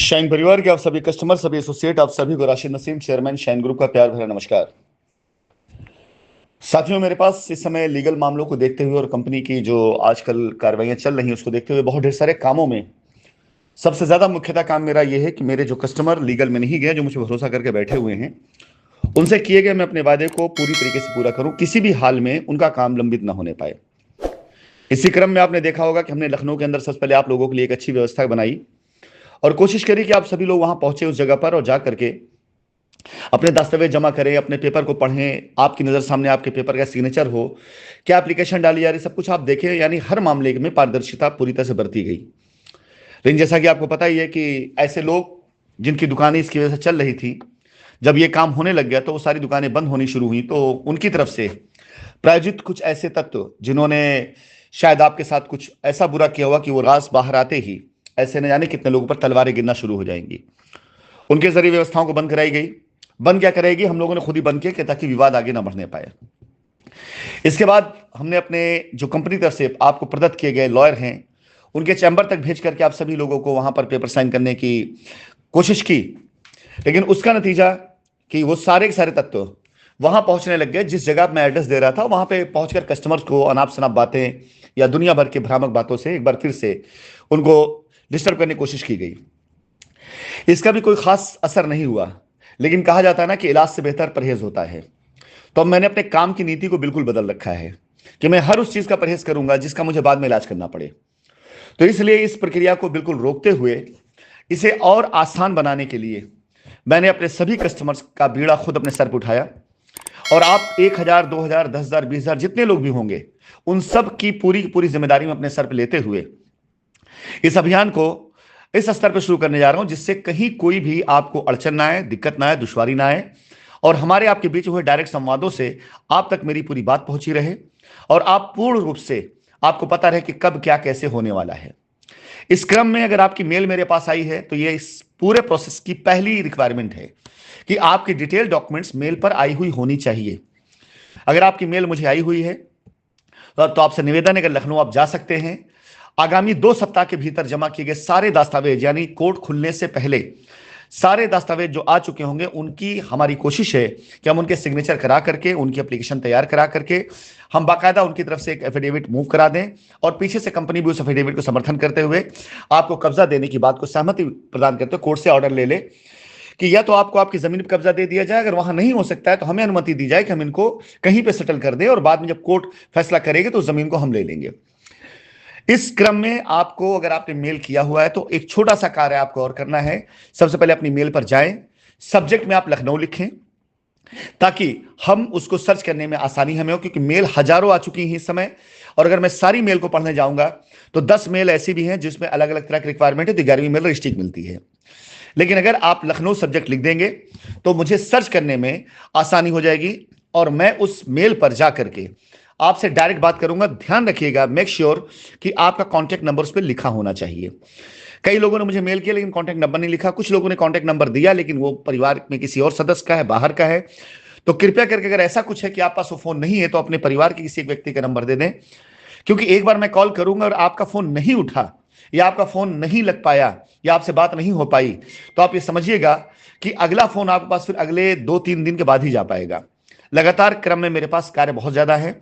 Shine परिवार के आप सभी कस्टमर, सभी एसोसिएट, आप सभी को Rashid Naseem, chairman shine group का प्यार भरा नमस्कार। साथियों, मेरे पास इस समय लीगल मामलों को देखते हुए और कंपनी की जो आजकल कार्रवाइयां चल रही हैं उसको देखते हुए बहुत ढेर सारे कामों में सबसे ज्यादा मुख्यतः काम मेरा यह है कि मेरे जो कस्टमर लीगल में नहीं गए, जो मुझे भरोसा करके बैठे हुए हैं, उनसे किए गए मैं अपने वादे को पूरी तरीके से पूरा करूं, किसी भी हाल में उनका काम लंबित ना होने पाए। इसी क्रम में आपने देखा होगा कि हमने लखनऊ के अंदर सबसे पहले आप लोगों के लिए एक अच्छी व्यवस्था बनाई और कोशिश करी कि आप सभी लोग वहां पहुंचे उस जगह पर और जा करके अपने दस्तावेज जमा करें, अपने पेपर को पढ़ें, आपकी नज़र सामने आपके पेपर का सिग्नेचर हो, क्या एप्लीकेशन डाली जा रही, सब कुछ आप देखें। यानी हर मामले में पारदर्शिता पूरी तरह से बरती गई। लेकिन जैसा कि आपको पता ही है कि ऐसे लोग जिनकी दुकानें इसकी वजह से चल रही थी, जब ये काम होने लग गया तो वो सारी दुकानें बंद होनी शुरू हुई, तो उनकी तरफ से प्रायोजित कुछ ऐसे तत्व जिन्होंने शायद आपके साथ कुछ ऐसा बुरा किया हुआ कि वो राज बाहर आते ही ऐसे न जाने कितने लोगों पर तलवारें गिरना शुरू हो जाएंगी, उनके जरिए व्यवस्थाओं को बंद कराई गई। बंद क्या कराएगी, हम लोगों ने खुद ही बंद किया ताकि विवाद आगे ना बढ़ने पाए। इसके बाद हमने अपने जो कंपनी तरफ से आपको प्रदत्त किए गए लॉयर हैं उनके चैम्बर तक भेज करके आप सभी लोगों को वहां पर पेपर साइन करने की कोशिश की, लेकिन उसका नतीजा कि वो सारे के सारे तत्व वहां पहुंचने लग गए। जिस जगह मैं एड्रेस दे रहा था वहां पे पहुंचकर कस्टमर्स को अनाप शनाप बातें या दुनिया भर के भ्रामक बातों से एक बार फिर से उनको डिस्टर्ब करने की कोशिश की गई। इसका भी कोई खास असर नहीं हुआ, लेकिन कहा जाता है ना कि इलाज से बेहतर परहेज होता है। तो अब मैंने अपने काम की नीति को बिल्कुल बदल रखा है कि मैं हर उस चीज का परहेज करूंगा जिसका मुझे बाद में इलाज करना पड़े। तो इसलिए इस प्रक्रिया को बिल्कुल रोकते हुए इसे और आसान बनाने के लिए मैंने अपने सभी कस्टमर्स का बीड़ा खुद अपने सर पर उठाया और आप 1,000, 2,000, 10,000, 20,000 जितने लोग भी होंगे उन सब की पूरी जिम्मेदारी में अपने सर पर लेते हुए इस अभियान को इस स्तर पर शुरू करने जा रहा हूं जिससे कहीं कोई भी आपको अड़चन ना आए, दिक्कत ना आए, दुश्वारी ना आए और हमारे आपके बीच हुए डायरेक्ट संवादों से आप तक मेरी पूरी बात पहुंची रहे और आप पूर्ण रूप से आपको पता रहे कि कब क्या कैसे होने वाला है। इस क्रम में अगर आपकी मेल मेरे पास आई है तो ये इस पूरे प्रोसेस की पहली रिक्वायरमेंट है कि आपकी डिटेल डॉक्यूमेंट्स मेल पर आई हुई होनी चाहिए। अगर आपकी मेल मुझे आई हुई है तो आपसे निवेदन है, अगर लखनऊ आप जा सकते हैं, आगामी 2 सप्ताह के भीतर जमा किए गए सारे दस्तावेज यानी कोर्ट खुलने से पहले सारे दस्तावेज जो आ चुके होंगे उनकी हमारी कोशिश है कि हम उनके सिग्नेचर करा करके उनकी एप्लीकेशन तैयार करा करके हम बाकायदा उनकी तरफ से एक एफिडेविट मूव करा दें और पीछे से कंपनी भी उस एफिडेविट को समर्थन करते हुए आपको कब्जा देने की बात को सहमति प्रदान करते हुए कोर्ट से ऑर्डर ले ले कि या तो आपको आपकी जमीन पर कब्जा दे दिया जाए, अगर वहां नहीं हो सकता है तो हमें अनुमति दी जाए कि हम इनको कहीं पे सेटल कर दें और बाद में जब कोर्ट फैसला करेगी तो उस जमीन को हम ले लेंगे। इस क्रम में आपको, अगर आपने मेल किया हुआ है तो एक छोटा सा कार्य आपको और करना है। सबसे पहले अपनी मेल पर जाएं, सब्जेक्ट में आप लखनऊ लिखें ताकि हम उसको सर्च करने में आसानी हमें हो, क्योंकि मेल हजारों आ चुकी हैं इस समय और अगर मैं सारी मेल को पढ़ने जाऊंगा तो 10 मेल ऐसी भी हैं जिसमें अलग अलग तरह की रिक्वायरमेंट है, तो 11वीं मेल रजिस्ट्री मिलती है। लेकिन अगर आप लखनऊ सब्जेक्ट लिख देंगे तो मुझे सर्च करने में आसानी हो जाएगी और मैं उस मेल पर जा करके आपसे डायरेक्ट बात करूंगा। ध्यान रखिएगा, मेक श्योर कि आपका कॉन्टैक्ट नंबर उस पर लिखा होना चाहिए। कई लोगों ने मुझे मेल किया लेकिन कॉन्टैक्ट नंबर नहीं लिखा, कुछ लोगों ने कॉन्टैक्ट नंबर दिया लेकिन वो परिवार में किसी और सदस्य का है, बाहर का है। तो कृपया करके अगर ऐसा कुछ है कि आप पास वो फोन नहीं है तो अपने परिवार के किसी एक व्यक्ति का नंबर दे दें, क्योंकि एक बार मैं कॉल करूंगा और आपका फोन नहीं उठा या आपका फोन नहीं लग पाया या आपसे बात नहीं हो पाई तो आप ये समझिएगा कि अगला फोन आपके पास फिर अगले 2-3 दिन के बाद ही जा पाएगा। लगातार क्रम में मेरे पास कार्य बहुत ज्यादा है,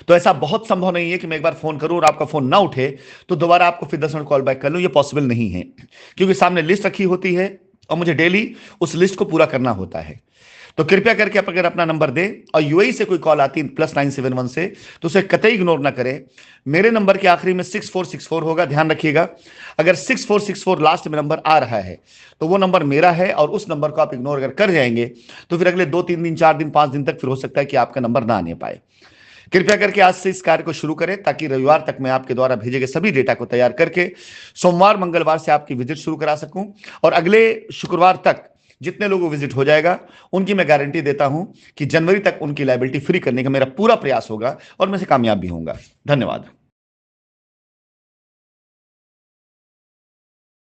तो ऐसा बहुत संभव नहीं है कि मैं एक बार फोन करूं और आपका फोन ना उठे तो दोबारा आपको फिर 10 मिनट कॉल बैक कर लूं, ये पॉसिबल नहीं है, क्योंकि सामने लिस्ट रखी होती है और मुझे डेली उस लिस्ट को पूरा करना होता है। तो कृपया करके आप अगर अपना नंबर दें और यूएई से कोई कॉल आती है +971 से तो उसे कतई इग्नोर ना करें। मेरे नंबर के आखिरी में 6464 होगा, ध्यान रखिएगा। अगर 6464 लास्ट में नंबर आ रहा है तो वो नंबर मेरा है और उस नंबर को आप इग्नोर अगर कर जाएंगे तो फिर अगले 2-3 दिन, 4 दिन, 5 दिन तक फिर हो सकता है कि आपका नंबर ना आने पाए। कृपया करके आज से इस कार्य को शुरू करें ताकि रविवार तक मैं आपके द्वारा भेजे गए सभी डेटा को तैयार करके सोमवार, मंगलवार से आपकी विजिट शुरू करा सकूं और अगले शुक्रवार तक जितने लोगों को विजिट हो जाएगा उनकी मैं गारंटी देता हूं कि जनवरी तक उनकी लायबिलिटी फ्री करने का मेरा पूरा प्रयास होगा और मैं से कामयाब भी होऊंगा। धन्यवाद।